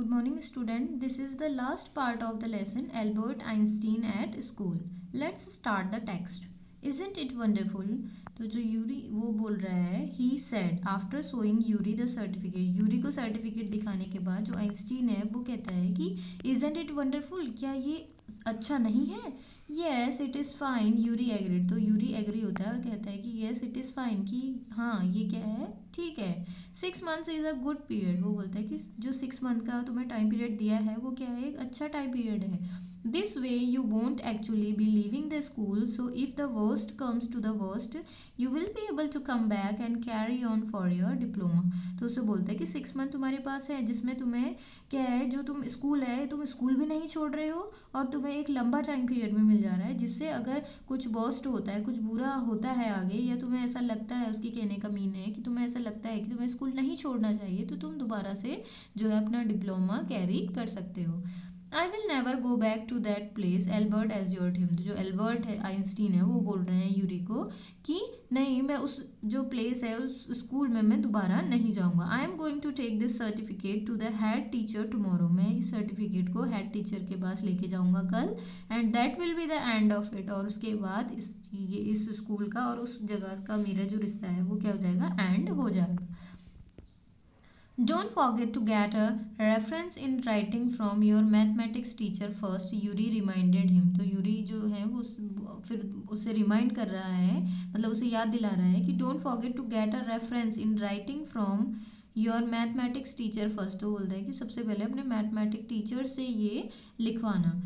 Good morning, student. This is the last part of the lesson Albert Einstein at school. Let's start the text. Isn't it wonderful? तो जो Yuri वो बोल रहा है he said after showing Yuri the certificate. Yuri को certificate दिखाने के बाद जो आइंस्टीन है वो कहता है कि isn't it wonderful? क्या ये अच्छा नहीं है? Yes, it is fine. Yuri agreed. तो यूरी एग्री होता है और कहता है कि yes, it is fine. कि हाँ ये क्या है, ठीक है. 6 months is a good period. वो बोलता है कि जो 6 month का तुम्हें टाइम पीरियड दिया है वो क्या है, एक अच्छा टाइम पीरियड है. This way you won't actually be leaving the school, so if the worst comes to the worst you will be able to come back and carry on for your diploma. तो उससे बोलता है कि 6 month तुम्हारे पास है जिसमें तुम्हें क्या है, जो तुम स्कूल है तुम स्कूल भी नहीं छोड़ रहे हो और तुम्हें एक लंबा टाइम पीरियड भी मिल जा रहा है जिससे अगर कुछ वर्स्ट होता है, कुछ बुरा होता है आगे, या तुम्हें ऐसा लगता है, उसकी कहने का मीन है कि तुम्हें ऐसा लगता है कि तुम्हें स्कूल नहीं छोड़ना चाहिए, तो तुम दोबारा से जो है अपना डिप्लोमा कैरी कर सकते हो. I will never go back to that place, Albert assured him. तो जो एल्बर्ट है आइंस्टीन है वो बोल रहे हैं यूरी को कि नहीं, मैं उस जो प्लेस है उस स्कूल में मैं दोबारा नहीं जाऊंगा. I am going to take this certificate to the head teacher tomorrow. मैं इस सर्टिफिकेट को हेड टीचर के पास लेके जाऊंगा कल. And that will be the end of it. और उसके बाद इस स्कूल का और उस जगह का मेरा जो रिश्ता है वो क्या हो जाएगा, एंड हो जाएगा. Don't forget to get a reference in writing from your mathematics teacher first. Yuri reminded him. तो यूरी जो है वो फिर उसे रिमाइंड कर रहा है, मतलब उसे याद दिला रहा है कि don't forget to get a reference in writing from your mathematics teacher first. तो बोलता है कि सबसे पहले अपने मैथमेटिक टीचर से ये लिखवाना.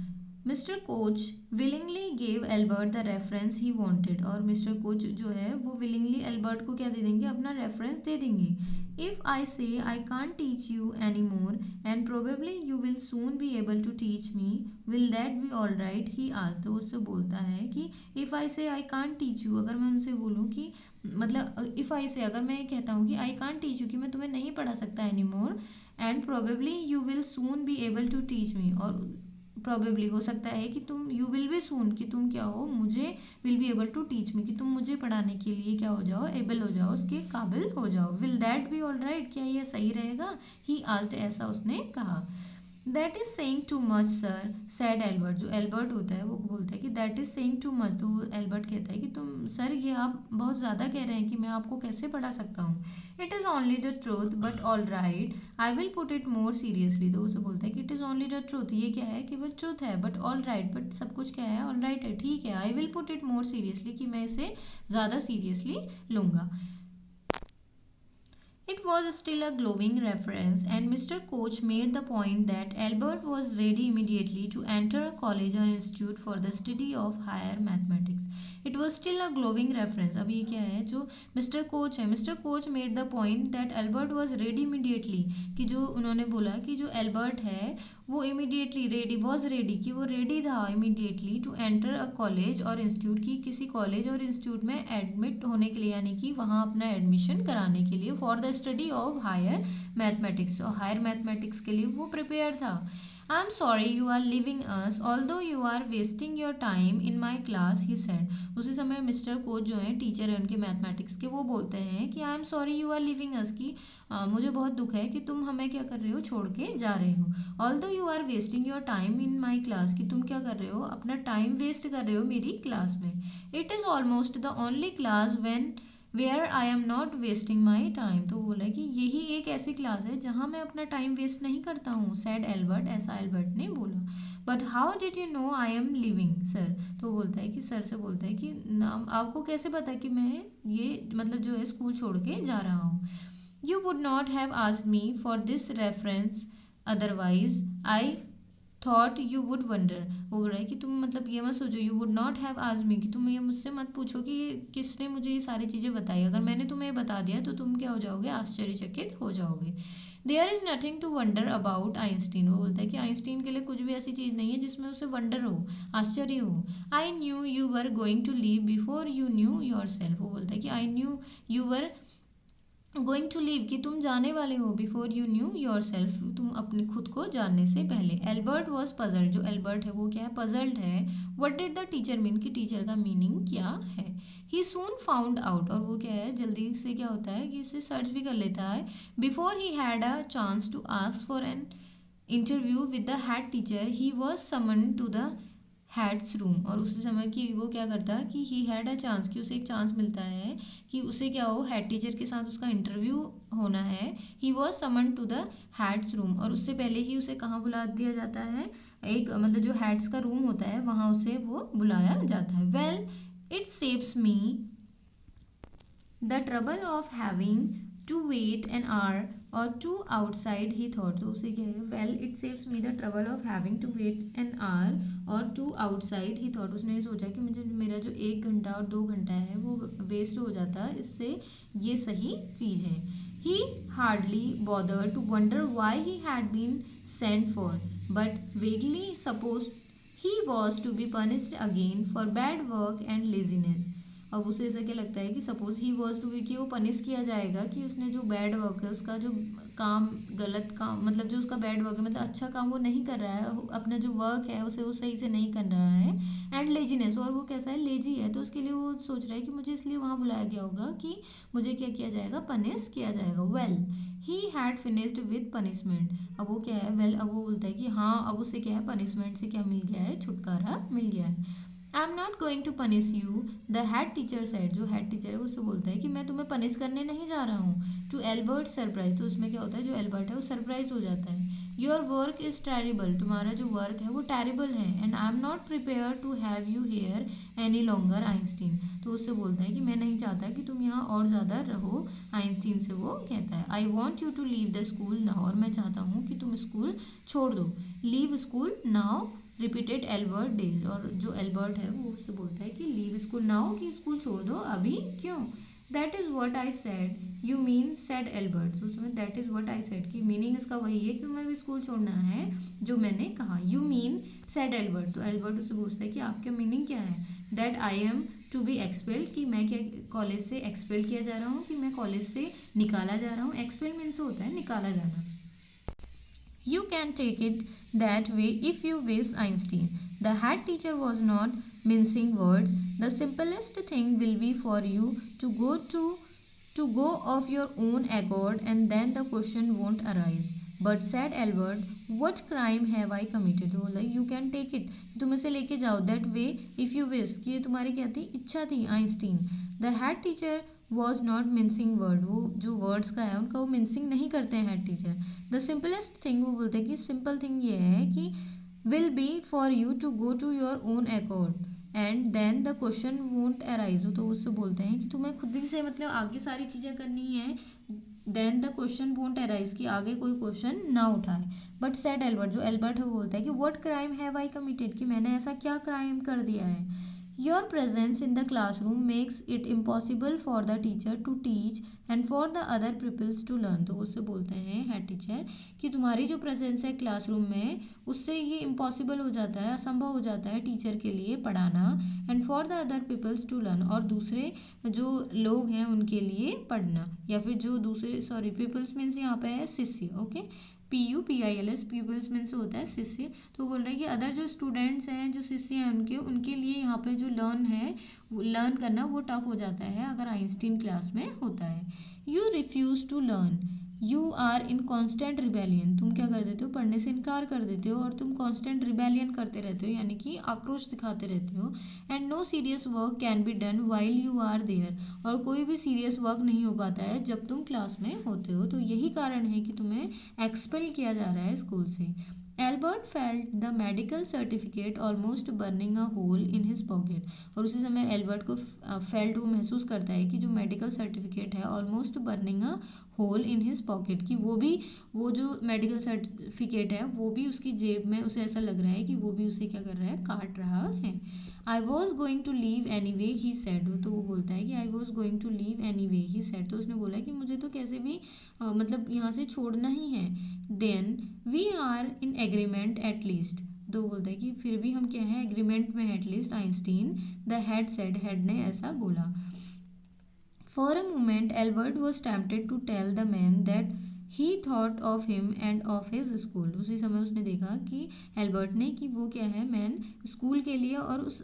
Mister coach willingly gave Albert the reference he wanted. और मिस्टर कोच जो है वो विलिंगली एल्बर्ट को क्या दे देंगे, अपना रेफरेंस दे देंगे. If I say I can't teach you any more and probably you will soon be able to teach me, will that be all right, he आज. तो उससे बोलता है कि if I say I can't teach you, अगर मैं उनसे बोलूँ कि मतलब इफ़ आई से अगर मैं कहता हूँ कि आई कांट टीच यू, कि मैं तुम्हें नहीं पढ़ा सकता any more, and probably you will soon be able to teach me, और प्रॉबेबली हो सकता है कि तुम यू विल बी सून कि तुम क्या हो, मुझे will be able to teach me कि तुम मुझे पढ़ाने के लिए क्या हो जाओ, एबल हो जाओ, उसके काबिल हो जाओ. Will that be all right, क्या ये सही रहेगा, ही आस्क्ड, ऐसा उसने कहा. That is saying too much sir, sad Albert. जो एल्बर्ट होता है वो बोलता है कि that is saying too much. तो एल्बर्ट कहता है कि तुम सर ये आप बहुत ज़्यादा कह रहे हैं कि मैं आपको कैसे पढ़ा सकता हूँ. It is only the truth but all right, I will put it more seriously. तो उसे बोलता है कि it is only the truth, ये क्या है, केवल ट्रूथ है, बट ऑल राइट, बट सब कुछ क्या है, ऑल राइट है, ठीक है. I will put it more seriously, कि मैं इसे ज़्यादा सीरियसली लूँगा. It was still a glowing reference, and Mr. Koch made the point that Albert was ready immediately to enter a college or institute for the study of higher mathematics. It was still a glowing reference. अब ये क्या है, जो mister coach है, mister coach made the point that Albert was ready immediately, कि जो उन्होंने बोला कि जो एल्बर्ट है वो इमीडिएटली रेडी, वॉज रेडी, कि वो रेडी था immediately to enter a college or institute, की किसी कॉलेज और इंस्टीट्यूट में एडमिट होने के लिए, यानी कि वहाँ अपना एडमिशन कराने के लिए, for the study of higher mathematics. और हायर मैथमेटिक्स के लिए वो प्रिपेयर था. I am sorry you are leaving us although you are wasting your time in my class, he said. उसी समय मिस्टर कोच जो है, टीचर है उनके मैथमेटिक्स के, वो बोलते हैं कि I am sorry you are leaving us, की मुझे बहुत दुख है कि तुम हमें क्या कर रहे हो, छोड़ के जा रहे हो. Although you are wasting your time in my class, कि तुम क्या कर रहे हो, अपना टाइम वेस्ट कर रहे हो मेरी क्लास में. It is almost the only class where I am not wasting my time. तो बोला कि यही एक ऐसी क्लास है जहाँ मैं अपना टाइम वेस्ट नहीं करता हूँ, सैड एल्बर्ट, ऐसा एल्बर्ट ने बोला. But how did you know I am living sir. तो बोलता है कि सर से बोलता है कि आपको कैसे पता कि मैं ये मतलब जो है स्कूल छोड़ के जा रहा हूँ. You would not have asked me for this reference otherwise I thought you would wonder. वो बोल रहा है कि तुम मतलब ये मत सोचो, you would not have asked me, कि तुम ये मुझसे मत पूछो कि ये किसने मुझे ये सारी चीज़ें बताई. अगर मैंने तुम्हें बता दिया तो तुम क्या हो जाओगे, आश्चर्यचकित हो जाओगे. There is nothing to wonder about Einstein. वो बोलता है कि आइंस्टीन के लिए कुछ भी ऐसी चीज़ नहीं है जिसमें उसे वंडर हो, आश्चर्य हो. I knew you were going to leave before you knew yourself. वो बोलता है कि I knew you were going to leave, कि तुम जाने वाले हो, before you knew yourself, तुम अपने खुद को जानने से पहले. Albert was puzzled. जो एल्बर्ट है वो क्या है, पजल्ड है. What did the teacher mean, कि टीचर का मीनिंग क्या है. He soon found out. और वो क्या है, जल्दी से क्या होता है कि इसे सर्च भी कर लेता है. Before he had a chance to ask for an interview with the head teacher he was summon to the head's room. और उस समय कि वो क्या करता कि ही हैड अ चांस, कि उसे एक चांस मिलता है कि उसे क्या हो, हेड टीचर के साथ उसका इंटरव्यू होना है। He was summon to the head's room, और उससे पहले ही उसे कहाँ बुला दिया जाता है, एक मतलब जो हैड्स का रूम होता है वहाँ उसे वो बुलाया जाता है। Well it saves me the trouble of having to wait an hour or two outside he thought. तो उसे क्या है, well it saves me the trouble of having to wait an hour or two outside he thought. उसने ये सोचा कि मुझे मेरा जो 1 घंटा और 2 घंटा है वो वेस्ट हो जाता है, इससे ये सही चीज़ है। He hardly bother to wonder why he had been sent for, but vaguely suppose he was to be punished again for bad work and laziness. अब उसे ऐसा क्या लगता है कि suppose he was to be, कि वो पनिश किया जाएगा कि उसने जो बैड वर्क है, उसका जो काम, गलत काम, मतलब जो उसका बैड वर्क है, मतलब अच्छा काम वो नहीं कर रहा है, अपना जो वर्क है उसे वो सही से नहीं कर रहा है। एंड लेजीनेस, और वो कैसा है, लेजी है, तो उसके लिए वो सोच रहा है कि मुझे इसलिए वहाँ बुलाया गया होगा कि मुझे क्या किया जाएगा, पनिश किया जाएगा। Well he had finished with punishment. अब वो क्या है, वेल अब वो बोलता है कि हाँ, अब उसे क्या है, पनिशमेंट से क्या मिल गया है, छुटकारा मिल गया है। I am not going to punish you, the head teacher said. जो हेड टीचर है उससे बोलता है कि मैं तुम्हें पनिश करने नहीं जा रहा हूँ। टू एल्बर्ट सरप्राइज, तो उसमें क्या होता है, जो एल्बर्ट है वो सरप्राइज हो जाता है। योर वर्क इज टेरिबल, तुम्हारा जो वर्क है वो टेरिबल है। And I am not prepare to have you here any longer, Einstein. तो उससे बोलता है कि मैं नहीं चाहता कि तुम यहाँ और ज़्यादा रहो, आइंस्टीन से वो कहता है। I want you to leave the school now, और मैं चाहता हूँ कि तुम स्कूल छोड़ दो। Leave school now repeated Albert dazed, और जो एल्बर्ट है वो उससे बोलता है कि लीव स्कूल नाउ, कि स्कूल छोड़ दो अभी, क्यों। That is what I said you mean said Albert. तो उसमें that is what I said की मीनिंग इसका वही है कि तुम्हें भी स्कूल छोड़ना है जो मैंने कहा। यू मीन सेड एल्बर्ट, तो एल्बर्ट उससे पूछता है कि आपका मीनिंग क्या है। That I am to be expelled, कि मैं क्या कॉलेज से एक्सपेल्ड किया जा रहा हूँ, कि मैं कॉलेज से निकाला जा रहा हूँ। एक्सपेल्ड मीन्स होता है निकाला जाना। You can take it that way if you wish, Einstein. The head teacher was not mincing words. The simplest thing will be for you to go of your own accord, and then the question won't arise. But said Albert, what crime have I committed? तो बोला you can take it, तुम इसे लेके जाओ, that way if you wish, कि ये तुम्हारी क्या थी, इच्छा थी, Einstein. The head teacher was not mincing word, वो जो वर्ड्स का है उनका वो मिन्सिंग नहीं करते हैं head teacher. The simplest thing, वो बोलते हैं कि सिंपल थिंग ये है कि will be for you to go to your own accord and then the question won't arise. तो उससे बोलते हैं कि तुम्हें खुद ही से मतलब आगे सारी चीज़ें करनी है, then the question won't arise, कि आगे कोई क्वेश्चन ना उठाए। बट सेड एल्बर्ट, जो एल्बर्ट है वो बोलता है कि what crime have I committed, कि मैंने ऐसा क्या क्राइम कर दिया है। Your presence in the classroom makes it impossible for the teacher to teach and for the other pupils to learn। तो उससे बोलते हैं हेड टीचर कि तुम्हारी जो प्रेजेंस है क्लासरूम में, उससे ये इम्पॉसिबल हो जाता है, असंभव हो जाता है टीचर के लिए पढ़ाना, and for the other peoples to learn, और दूसरे जो लोग हैं उनके लिए पढ़ना, या फिर जो दूसरे, सॉरी पीपल्स मीन्स यहाँ पे है शिष्य, ओके, PUPILS, पीपल्स मीन्स होता है शिष्य। तो बोल रहे हैं कि अदर जो स्टूडेंट्स हैं, जो शिष्य हैं उनके उनके लिए यहाँ पे जो लर्न है, वो लर्न करना वो टफ हो जाता है अगर आइंस्टीन क्लास में होता है। You refuse to learn, you are in constant rebellion, तुम क्या कर देते हो, पढ़ने से इनकार कर देते हो, और तुम कॉन्स्टेंट रिबेलियन करते रहते हो, यानी कि आक्रोश दिखाते रहते हो। And no serious work can be done while you are there, और कोई भी सीरियस वर्क नहीं हो पाता है जब तुम क्लास में होते हो। तो यही कारण है कि तुम्हें एक्सपेल किया जा रहा है स्कूल से। Albert felt the medical certificate almost burning a hole in his pocket, और उसी समय एल्बर्ट को फेल्ट, वो महसूस करता है कि जो मेडिकल सर्टिफिकेट है almost burning a hole in his pocket, कि वो जो मेडिकल सर्टिफिकेट है वो भी उसकी जेब में, उसे ऐसा लग रहा है कि वो भी उसे क्या कर रहा है, काट रहा है। I was going to leave anyway he said, तो वो बोलता है कि I was going to leave anyway he said, तो उसने बोला कि मुझे तो कैसे भी मतलब यहाँ से छोड़ना ही है। Then we are in agreement at least, तो बोलता है कि फिर भी हम क्या है, एग्रीमेंट में at least, Einstein the head said, head ने ऐसा बोला। For a moment Albert was tempted to tell the man that he thought of him and of his school. उसी समय उसने देखा कि एल्बर्ट ने, कि वो क्या है, मैन स्कूल के लिए और उस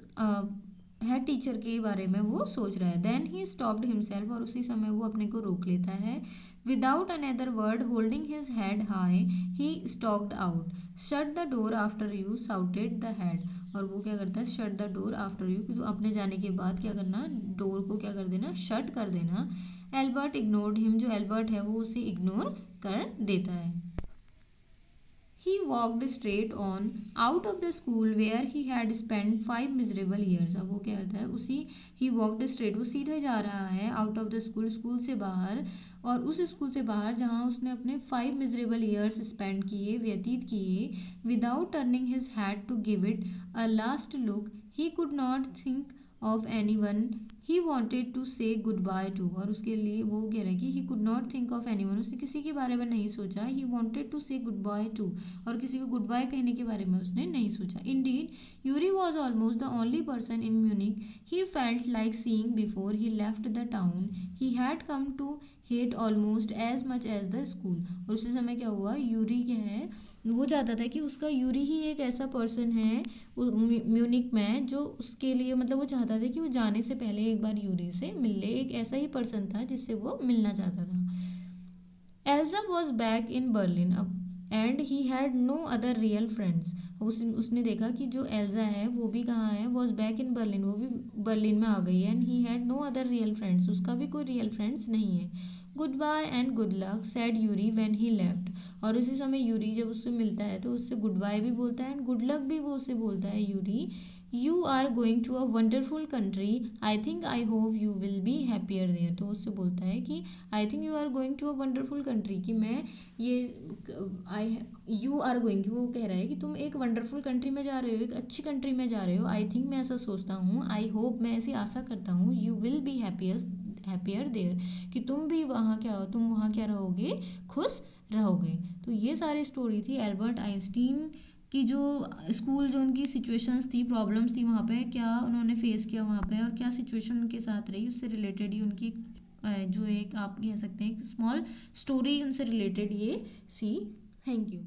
हेड टीचर के बारे में वो सोच रहा है। देन ही स्टॉप्ड हिमसेल्फ, और उसी समय वो अपने को रोक लेता है। Without another word holding his head high he stocked out. Shut the door after you shouted the head. और वो क्या करता है, shut the door after you, कि तो अपने जाने के बाद क्या करना, डोर को क्या कर देना, शट कर देना। एल्बर्ट इग्नोर्ड हिम, जो एल्बर्ट है वो उसे इग्नोर कर देता है। He walked straight on out of the school where he had spent 5 miserable years. अब वो क्या करता है, उसी he walked straight, वो सीधे जा रहा है out of the school, school से बाहर, और उस स्कूल से बाहर जहाँ उसने अपने 5 miserable years स्पेंड किए, व्यतीत किए। Without turning his head to give it a last look he could not think of anyone he wanted to say goodbye to. और उसके लिए वो कह रहा है कि he could not think of anyone, उसने किसी के बारे में नहीं सोचा। He wanted to say goodbye to, और किसी को गुड बाय कहने के बारे में उसने नहीं सोचा। Indeed Yuri was almost the only person in Munich he felt like seeing before he left the town he had come to hate almost as much as the school. और उसी समय क्या हुआ, यूरी क्या है, वो चाहता था कि उसका यूरी ही एक ऐसा पर्सन है म्यूनिक में जो उसके लिए, मतलब वो चाहता था कि वो जाने से पहले एक बार यूरी से मिल ले। एक ऐसा ही पर्सन था जिससे वो मिलना चाहता था। Elsa was back in Berlin अब and he had no other real friends. उसने देखा कि जो एल्जा है वो भी कहाँ है, वॉज बैक इन बर्लिन, वो भी बर्लिन में आ गई है। And he had no other real friends, उसका भी कोई रियल फ्रेंड्स नहीं है। Goodbye and good luck said Yuri when he left. और उसी समय यूरी जब उससे मिलता है तो उससे गुड बाय भी बोलता है एंड गुड लक भी वो उससे बोलता है। Yuri, you are going to a wonderful country I think I hope you will be happier there. तो उससे बोलता है कि I think you are going to a wonderful country, कि मैं ये आई यू आर गोइंग, वो कह रहा है कि तुम एक वंडरफुल कंट्री में जा रहे हो, एक अच्छी कंट्री में जा रहे हो। आई थिंक मैं ऐसा सोचता हूँ, आई होप मैं ऐसी आशा करता हूँ, you will be happier there, कि तुम भी वहाँ क्या हो, तुम वहाँ क्या रहोगे, खुश रहोगे। तो ये सारी स्टोरी थी एल्बर्ट आइंस्टीन की, जो स्कूल, जो उनकी सिचुएशंस थी, प्रॉब्लम्स थी वहाँ पे, क्या उन्होंने फेस किया वहाँ पे और क्या सिचुएशन उनके साथ रही, उससे रिलेटेड ही उनकी जो एक आप कह सकते हैं स्मॉल स्टोरी उनसे रिलेटेड ये सी। Thank you.